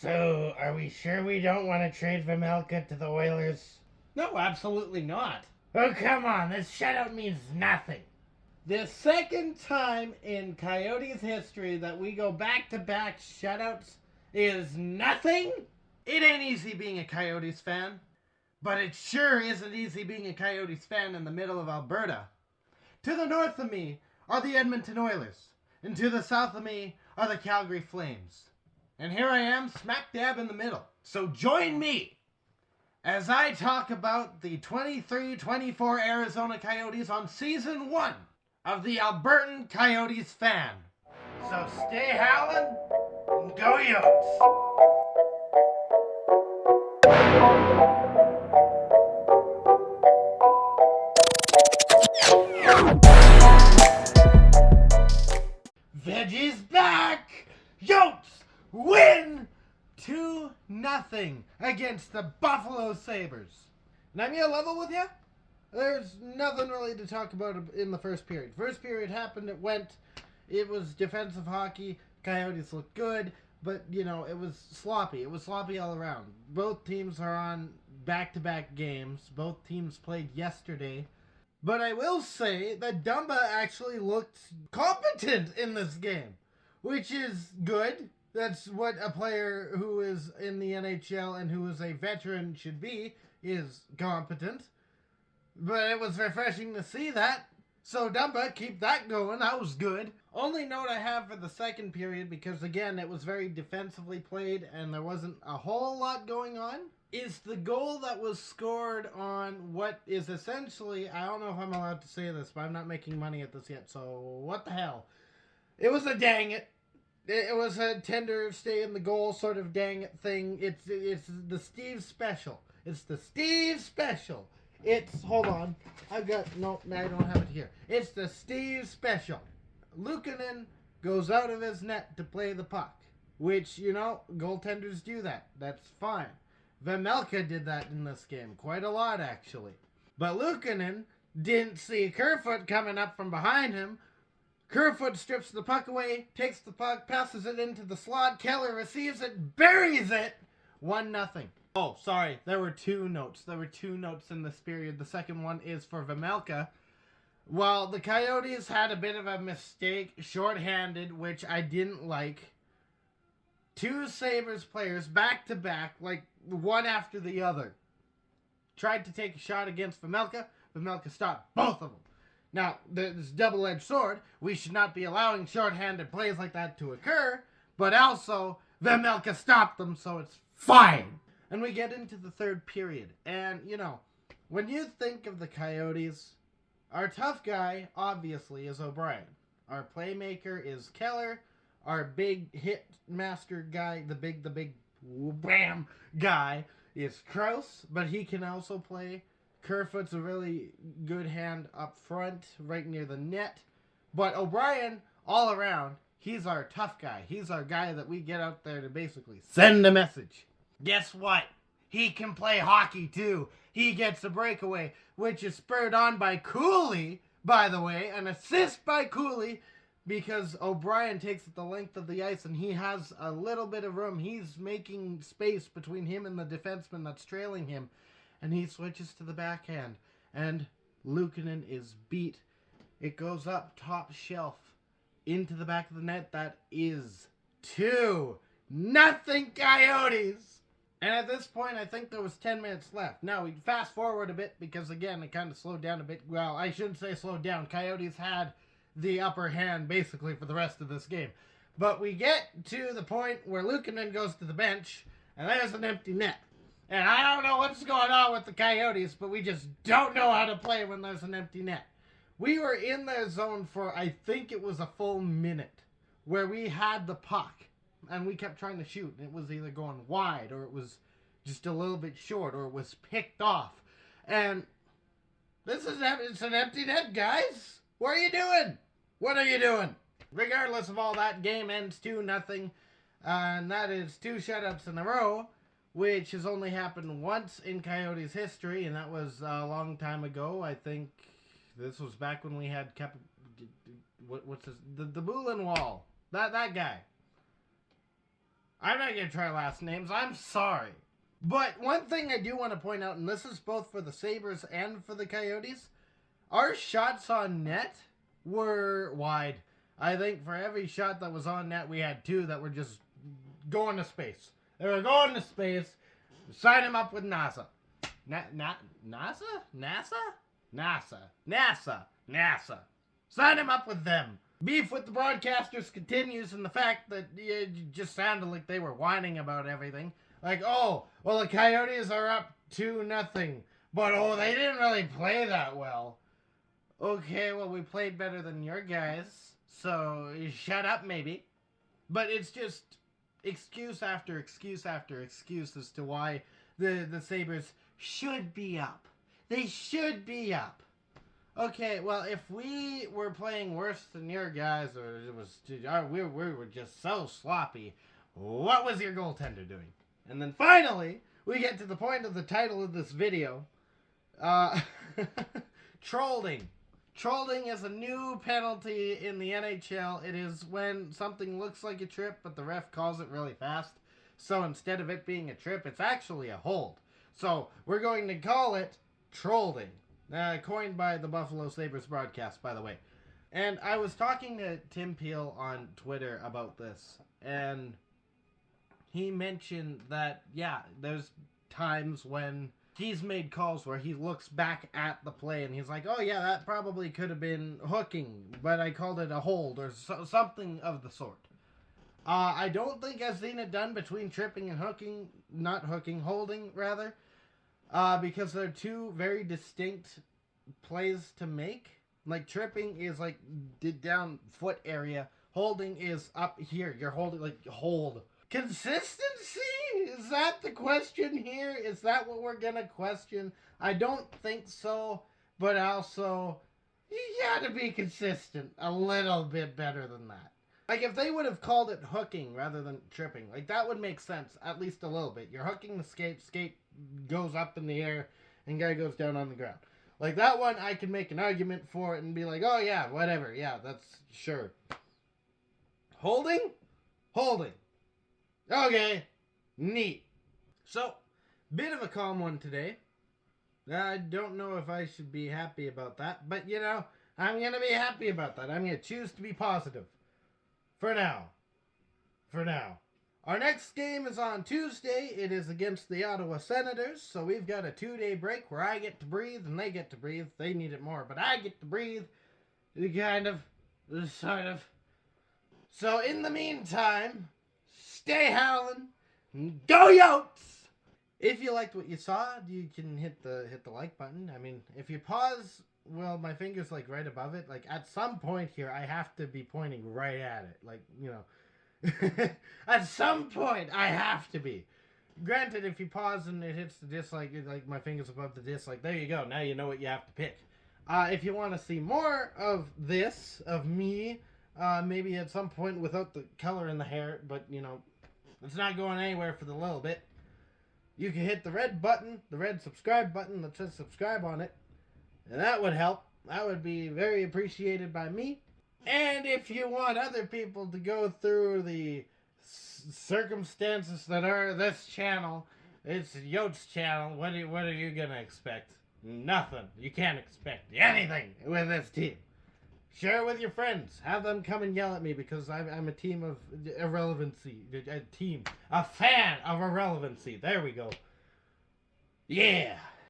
So, are we sure we don't want to trade Vejmelka to the Oilers? No, absolutely not. Oh, come on, this shutout means nothing. The second time in Coyotes history that we go back-to-back shutouts is nothing. It ain't easy being a Coyotes fan, but it sure isn't easy being a Coyotes fan in the middle of Alberta. To the north of me are the Edmonton Oilers, and to the south of me are the Calgary Flames. And here I am, smack dab in the middle. So join me as I talk about the 23-24 Arizona Coyotes on Season 1 of the Albertan Coyotes Fan. So stay howling and go Yotes! Veggie's back! Yotes win 2-0 against the Buffalo Sabres. And I'm gonna level with you. There's nothing really to talk about in the first period. First period happened, it was defensive hockey. Coyotes looked good, but, it was sloppy. It was sloppy all around. Both teams are on back-to-back games. Both teams played yesterday. But I will say that Dumba actually looked competent in this game, which is good. That's what a player who is in the NHL and who is a veteran should be, is competent. But it was refreshing to see that. So Dumba, keep that going. That was good. Only note I have for the second period, because again, it was very defensively played and there wasn't a whole lot going on, is the goal that was scored on what is essentially, I don't know if I'm allowed to say this, but I'm not making money at this yet, so what the hell. It was a dang it. It was a tender stay in the goal sort of dang it thing. It's the Steve special. It's the Steve special. Hold on. I don't have it here. It's the Steve special. Luukkonen goes out of his net to play the puck, which, goaltenders do that. That's fine. Vejmelka did that in this game. Quite a lot, actually. But Luukkonen didn't see Kerfoot coming up from behind him. Kerfoot strips the puck away, takes the puck, passes it into the slot. Keller receives it, buries it. 1-0. Oh, sorry. There were two notes. There were two notes in this period. The second one is for Vejmelka. Well, the Coyotes had a bit of a mistake, shorthanded, which I didn't like. Two Sabres players, back-to-back, like one after the other, tried to take a shot against Vejmelka. Vejmelka stopped both of them. Now, this double-edged sword. We should not be allowing shorthanded plays like that to occur, but also, Vejmelka stopped them, so it's fine. And we get into the third period. And, when you think of the Coyotes, our tough guy, obviously, is O'Brien. Our playmaker is Keller. Our big hit master guy, the big wham guy, is Krause. But he can also play. Kerfoot's a really good hand up front, right near the net. But O'Brien, all around, he's our tough guy. He's our guy that we get out there to basically send a message. Guess what? He can play hockey too. He gets a breakaway, which is spurred on by Cooley, by the way. An assist by Cooley, because O'Brien takes it the length of the ice and he has a little bit of room. He's making space between him and the defenseman that's trailing him. And he switches to the backhand. And Luukkonen is beat. It goes up top shelf into the back of the net. That is 2-0 Coyotes. And at this point, I think there was 10 minutes left. Now, we fast forward a bit because, again, it kind of slowed down a bit. Well, I shouldn't say slowed down. Coyotes had the upper hand, basically, for the rest of this game. But we get to the point where Luukkonen goes to the bench, and there's an empty net. And I don't know what's going on with the Coyotes, but we just don't know how to play when there's an empty net. We were in their zone for, I think it was a full minute, where we had the puck. And we kept trying to shoot. It was either going wide, or it was just a little bit short, or it was picked off. And it's an empty net, guys. What are you doing? What are you doing? Regardless of all that, game ends 2-0. And that is 2 shutouts in a row, which has only happened once in Coyotes history, and that was a long time ago. I think this was back when we had what's his, the Bulin Wall. That guy. I'm not going to try last names. I'm sorry. But one thing I do want to point out, and this is both for the Sabres and for the Coyotes, our shots on net were wide. I think for every shot that was on net, we had 2 that were just going to space. They were going to space. Sign him up with NASA. NASA? NASA. Sign him up with them. Beef with the broadcasters continues in the fact that it just sounded like they were whining about everything. Like, oh, well, the Coyotes are up 2-0. But, oh, they didn't really play that well. Okay, well, we played better than your guys. So, shut up, maybe. But it's just excuse after excuse after excuse as to why the Sabres should be up. They should be up. Okay, well, if we were playing worse than your guys, or it was we were just so sloppy, what was your goaltender doing? And then finally, we get to the point of the title of this video. TROLDING. TROLDING is a new penalty in the NHL. It is when something looks like a trip, but the ref calls it really fast. So instead of it being a trip, it's actually a hold. So we're going to call it TROLDING. Coined by the Buffalo Sabres broadcast, by the way. And I was talking to Tim Peel on Twitter about this, and he mentioned that, yeah, there's times when he's made calls where he looks back at the play and he's like, oh yeah, that probably could have been hooking, but I called it a hold, or something of the sort. I don't think I've seen it done between tripping and hooking, holding, rather. Because they're 2 very distinct plays to make. Like, tripping is like down foot area. Holding is up here. You're holding, like, hold. Consistency? Is that the question here? Is that what we're gonna question? I don't think so, but also, you gotta be consistent a little bit better than that. Like, if they would have called it hooking rather than tripping, like, that would make sense, at least a little bit. You're hooking the skate goes up in the air, and guy goes down on the ground. Like, that one, I can make an argument for it and be like, oh, yeah, whatever, yeah, that's, sure. Holding? Holding. Okay, neat. So, bit of a calm one today. I don't know if I should be happy about that, but, you know, I'm going to be happy about that. I'm going to choose to be positive. For now. Our next game is on Tuesday. It is against the Ottawa Senators. So we've got a 2-day break where I get to breathe and they get to breathe. They need it more, but I get to breathe. Kind of. Sort of. So in the meantime, stay howling. Go Yotes! If you liked what you saw, you can hit the like button. I mean, if you pause, well, my finger's like right above it. Like at some point here, I have to be pointing right at it. Like, you know, at some point I have to be. Granted, if you pause and it hits the dislike, like my finger's above the dislike, there you go. Now you know what you have to pick. If you want to see more of this, of me, maybe at some point without the color in the hair, but you know, it's not going anywhere for the little bit. You can hit the red button, the red subscribe button that says subscribe on it. And that would help. That would be very appreciated by me. And if you want other people to go through the circumstances that are this channel, it's Yotes channel. What are you going to expect? Nothing. You can't expect anything with this team. Share it with your friends. Have them come and yell at me because I'm a team of irrelevancy. A fan of irrelevancy. There we go. Yeah.